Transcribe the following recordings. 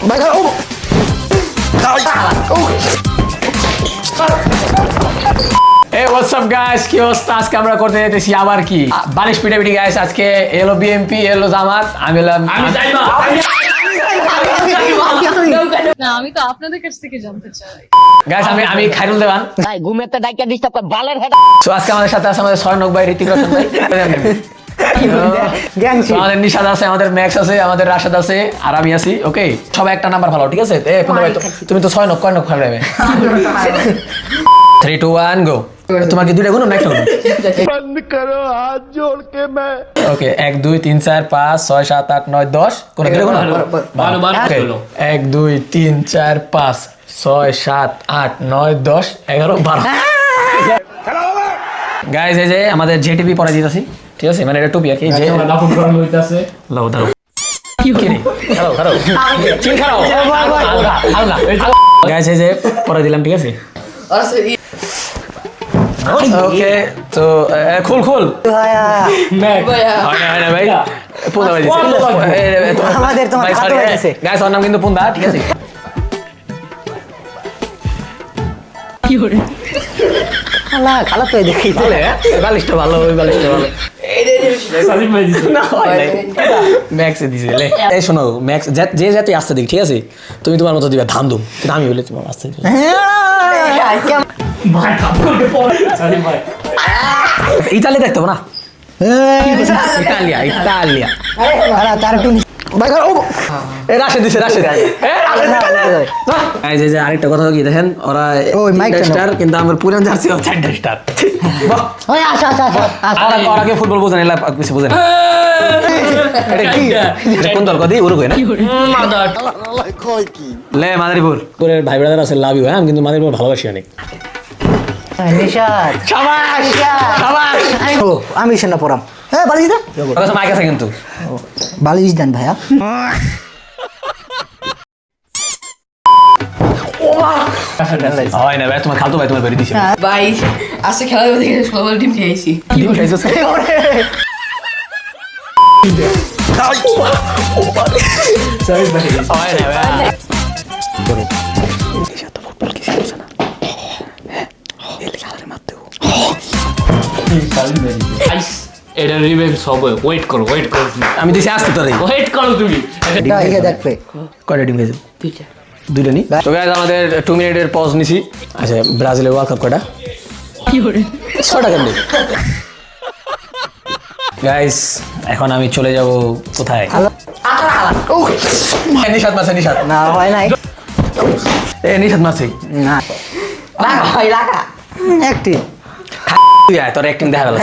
Hey, what's up guys? কি অবস্থা? আজকে আমরা করতে যেতেছি আবার কি বালিশ পিটাপিটি গাইস। আজকে এলো বিএমপি, এলো জামাত, আমি যাইবা। না, আমি তো আপনাদের কাছ থেকে জানতে চাই। গাইস আমি খাইরুল দেওয়ান। ভাই ঘুমেতে ডাইকা ডিস্টার্ব করে বালের হেড। সো আজকে আমাদের সাথে আছে আমাদের সয়নক ভাই, ঋতিক রোশন ভাই। আমাদের নিশাদ আছে, আমাদের ম্যাক্স আছে, আমাদের রাশেদ আছে, আর আমি আছি। ওকে, সবাই একটা নাম্বার ভালো, ঠিক আছে? তুমি তো ছয় নক কয় নক খাবে। 3 2 1 গো। তোমার কি দুইটা গুণ না একটা গুণ? बंद करो हाथ जोड़ के मैं। ওকে 1 2 3 4 5 6 7 8 9 10 কোন দুইটা গুণ? ভালো 1 2 3 4 5 6 7 8 9 10 11 12। গাইস এই যে আমাদের জেটিভি পরে দিতেছি, ঠিক আছে? মানে এটা টুপি আর কি, যে লাফন করানো হইতাছে। লাও দাও কি করে খাও চিল খাও আল্লাহ। গাইস এই যে পরে দিলাম, ঠিক আছে? ওকে তো খুল হয় না ভাই, পুন্দা ভাই আমাদের তোমার হাত হয়ে গেছে। গাইস ওর নাম কিন্তু পুন্দা, ঠিক আছে? কি করে? খালা তো দেখি চলে বালিশটা ভালো, ওই বালিশটা ভালো। সাজিম ভাই দিছে। না ম্যাক্স এ দিছে লে। এই শোনো ম্যাক্স, যে যাতে আসতে দেখ, ঠিক আছে? তুমি তোমার মতো দিবা ধামধুম, কিন্তু আমি বলে তোমার আসতে দিবা। ভাই কাপ করতে পড়ে সাজিম ভাই। ইতালি দেখতে হবে না? ইতালিয়া আরে মারা তার একটু ভাই ও এই রাশে দিছে রাশে। এই যে আরেকটা কথা কি দেখেন, ওরা ওই মাইকটা স্টার, কিন্তু আমার পুরান জার্সি ও 4টা স্টার। বাহ, ওই আচ্ছা আর আগে ফুটবল বোঝেন, এলা কিছু বোঝেন না। এটা কি? এটা কোন দল? কদি উরুগুয়ে না? মাদার লে মাদারীপুর পুরের ভাই ব্রাদার আছে, লাভ ইউ। হ্যাঁ, আমি কিন্তু মাদারীপুর ভালোবাসি অনেক। নিশাদ শাবাশ শাবাশ। ও আমি সেনা পড়াম। হ্যাঁ বালিশ দা, ওর কাছে মাইক আছে কিন্তু। বালিশ দেন ভাইয়া। হয় না ভাই, তোমার খালতো ভাই তোমার বেরিয়ে দিছে। ভাই আজকে খেলা দেখে সকাল টিম খেয়েছি। ডিম খাইছো? হয় না ভাই। গাইস এটা রিভাইভ হবে। ওয়েট করো আমি দিছি আসতে তোরে। ওয়েট করো তুমি। এটা দেখবে কয়টা ডিম খাইছো? দুইটা নি। তো গাইস আমাদের 2 মিনিটের পজ নিছি। আচ্ছা, ব্রাজিলের ওয়ার্ল্ড কাপ কয়টা? কি করে? 6টা কেন? গাইস এখন আমি চলে যাব কোথায়? নিশাদ মারছে, নিশাদ না হয় নাই নিশাদ মারছে না হয় লাগা একটি তুই আয়, তোর অ্যাক্টিং দেখা গেল।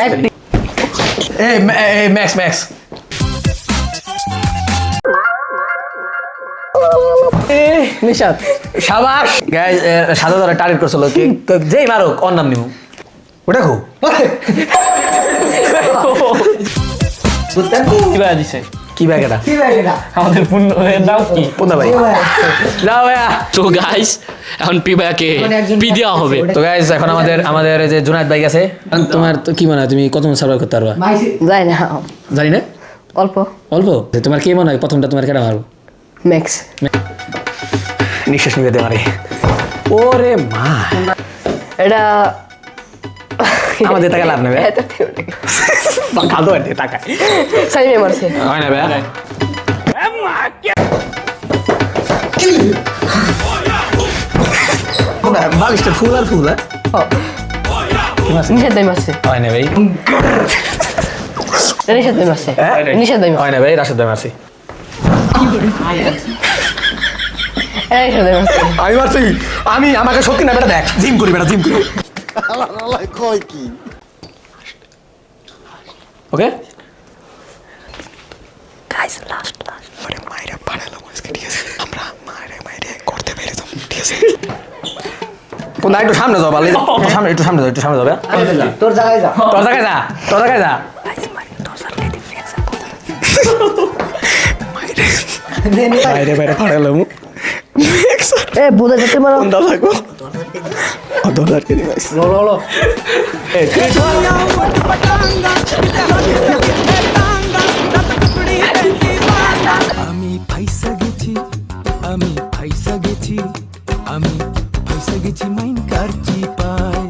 এই ম্যাক্স নিশাদ শাবাশ। গাইস সাদা ধরে টার্গেট করছিল, যেই মারুক ওর নাম নিব। ওটা খু কি ভাই দিছে? কি ব্যাগ এটা? আমাদের পূর্ণ নাম কি? পুন্দা ভাই যাও ভাইয়া। তো গাইস এখন পিবাকে পি দেওয়া হবে। তো গাইস এখন আমাদের যে জুনায়েদ ভাই আছে, তোমার তো কি মনে হয় তুমি কত সার্ভাইভ করতে পারবা? যাই না, জানি না, অল্প। অল্প। তোমার কি মনে হয় প্রথমটা তোমার কেটে মারবো? ম্যাক্স নিঃশ্বাস নিবে মারে। ওরে মা, এটা আমাদের টাকা লাভ নেবে। খাদো আর টাকা সাইমে মারছে। হয় না ভাইয়া। বালিশটা ফুল আর ফুল। নিষেধ দাই মারছে। হয় না ভাই, নিষেধ দাই মারছে। নিষেধ দাই মারছে। হয় না ভাই, রাশেদ ভাই মারছি। নিষেধ দাই মারছে। আমি মারছি, আমি আমাকে শক্তি না বেটা, দেখ জিম করি বেটা, জিম করি। ওকে গাইস লাস্ট আরে মাইরা পাড়ালো আজকে, ঠিক আছে? আমরা মাইরে করতে পেরে তো, ঠিক আছে? কোন একটু সামনে যাও, বালি একটু সামনে যাও। তোর জায়গায় যা তোর জায়গায় যা। বাইরে পাড়ালো এ বুঝে যেতে পারো কোনটা থাকবো $10 কে দিবাস। লো আমি ফাইসা গেছি আমি ফাইসা গেছি আমি ফাইসা গেছি মাইন কারচি পাই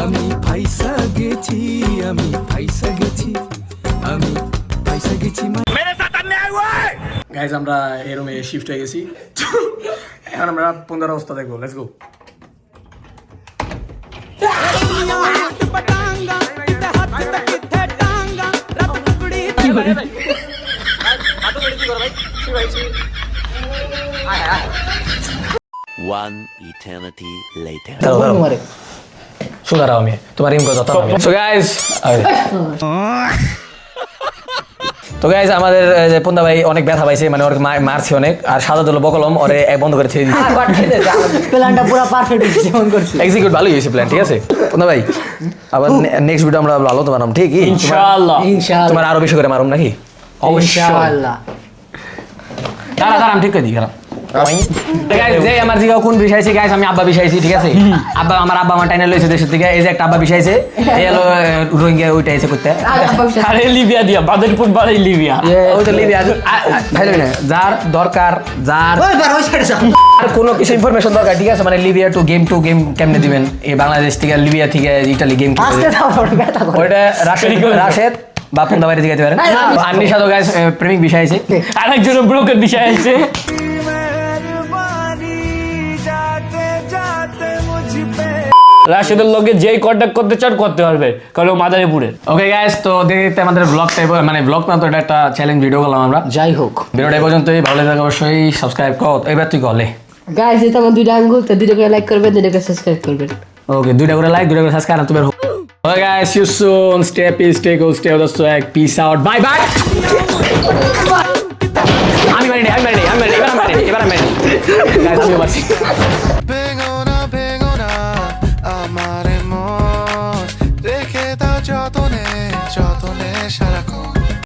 আমি ফাইসা গেছি আমি ফাইসা গেছি আমি ফাইসা গেছি গাইজ আমরা এই রুমে শিফট হয়ে গেছি এখন আমরা 15 অবস্থা দেখবো let's go One eternity later. सुधर आओ मैं तुम्हारी इनको बताता हूँ so guys তো গাইজ আমাদের যে পন্দা ভাই অনেক ব্যথা পাইছে মানে ওর মারছে অনেক আর সাদা দল বকলম ওরে বন্ধ করে ছেড়ে দিয়েছে প্ল্যানটা পুরো পারফেক্ট হয়েছে মন করছি এক্সিকিউট ভালোই হয়েছে প্ল্যান ঠিক আছে পন্দা ভাই আবার নেক্সট ভিডিও আমরা ভালো তো বানাম ঠিক ইনশাআল্লাহ তোমার আরো বেশি করে মারুম নাকি ইনশাআল্লাহ দাঁড়া আমি ঠিক করে দিই খারাপ যে আমার জিগা কোন বিষয়ছে গাইস আমি আব্বা বিষয়ছি ঠিক আছে আব্বা আমার টাইনে লইছে দেশের থেকে এই যে একটা আব্বা বিষয়ছে এই হলো রোহিঙ্গা ওইটা এসে করতে আরে লিবিয়া দিয়া বাদরপুর বাড়ি লিবিয়া ওই তো লিবিয়া ভাই না যার দরকার যার ওই বার ওই সাইডে যা আর কোনো কিছু ইনফরমেশন দরকার ঠিক আছে মানে লিবিয়া টু গেম কেমনে দিবেন এই বাংলাদেশ থেকে লিবিয়া থেকে ইতালি গেম আস্তে দাও ব্যথা করে ওইটা রাশেদ বা পন্দা বাইরে জিগাইতে পারেন আর নিশা তো গাইস প্রেমিক বিষয় আছে আরেকজন ব্রোকের বিষয় আছে রাশেদের লগে যেই কন্ট্যাক্ট করতে চান করতে পারবে কারণ মাদারীপুরে ওকে গাইস তো দেখতে আমাদের ব্লগটা মানে ব্লগ না তো এটা একটা চ্যালেঞ্জ ভিডিও করলাম আমরা যাই হোক ভিডিওটা এই পর্যন্তই ভালো লাগে অবশ্যই সাবস্ক্রাইব কর এবার তুই করলে গাইস এটা আমার দুইটা আঙ্গুল তো দুইটা করে লাইক করবেন দুইটা করে সাবস্ক্রাইব করবেন ওকে দুইটা করে লাইক দুইটা করে সাবস্ক্রাইব আর তুমি okay guys see you soon stay peace stay go stay with the swag peace out bye bye আমি ready এবার আমি ready গাইস আমি বাসি 뱅어나 아마레몬 রেখে দাও যতনে সারাক্ষণ